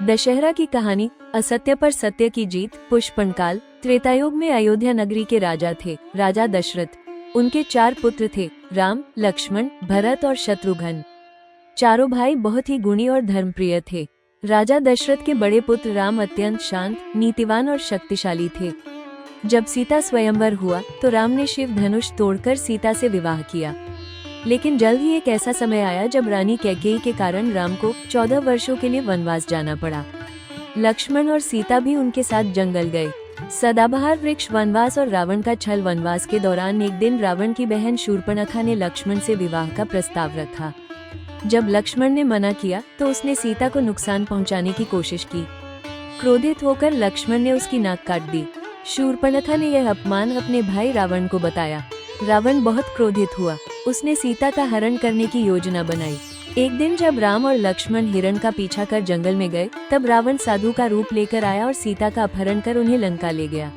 दशहरा की कहानी। असत्य पर सत्य की जीत। पुष्पनकाल। त्रेतायुग में अयोध्या नगरी के राजा थे राजा दशरथ। उनके 4 पुत्र थे, राम, लक्ष्मण, भरत और शत्रुघ्न। चारों भाई बहुत ही गुणी और धर्मप्रिय थे। राजा दशरथ के बड़े पुत्र राम अत्यंत शांत, नीतिवान और शक्तिशाली थे। जब सीता स्वयंवर हुआ तो राम ने शिव धनुष तोड़कर सीता से विवाह किया। लेकिन जल्द ही एक ऐसा समय आया जब रानी कैकेयी के कारण राम को 14 वर्षों के लिए वनवास जाना पड़ा। लक्ष्मण और सीता भी उनके साथ जंगल गए। सदाबहार वृक्ष वनवास और रावण का छल वनवास के दौरान एक दिन रावण की बहन शूर्पणखा ने लक्ष्मण से विवाह का प्रस्ताव रखा। जब लक्ष्मण ने मना किया तो उसने सीता को नुकसान पहुंचाने की कोशिश की। क्रोधित होकर लक्ष्मण ने उसकी नाक काट दी। शूर्पणखा ने यह अपमान अपने भाई रावण को बताया। रावण बहुत क्रोधित हुआ। उसने सीता का हरण करने की योजना बनाई। एक दिन जब राम और लक्ष्मण हिरण का पीछा कर जंगल में गए, तब रावण साधु का रूप लेकर आया और सीता का अपहरण कर उन्हें लंका ले गया।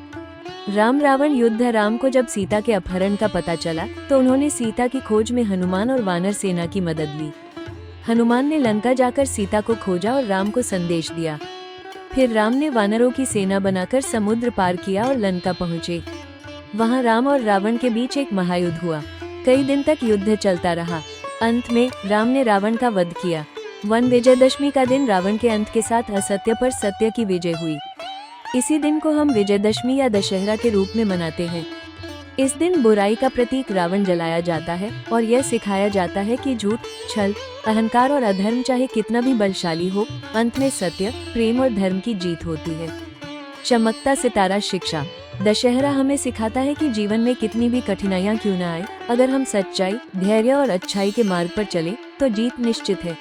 राम रावण युद्ध। राम को जब सीता के अपहरण का पता चला तो उन्होंने सीता की खोज में हनुमान और वानर सेना की मदद ली। हनुमान ने लंका जाकर सीता को खोजा और राम को संदेश दिया। फिर राम ने वानरों की सेना बनाकर समुद्र पार किया और लंका पहुँचे। वहाँ राम और रावण के बीच एक महायुद्ध हुआ। कई दिन तक युद्ध चलता रहा। अंत में राम ने रावण का वध किया। वन विजयदशमी का दिन रावण के अंत के साथ असत्य पर सत्य की विजय हुई। इसी दिन को हम विजयदशमी या दशहरा के रूप में मनाते हैं। इस दिन बुराई का प्रतीक रावण जलाया जाता है और यह सिखाया जाता है कि झूठ, छल, अहंकार और अधर्म चाहे कितना भी बलशाली हो, अंत में सत्य, प्रेम और धर्म की जीत होती है। चमकता सितारा शिक्षा। दशहरा हमें सिखाता है कि जीवन में कितनी भी कठिनाइयां क्यों न आए, अगर हम सच्चाई, धैर्य और अच्छाई के मार्ग पर चले तो जीत निश्चित है।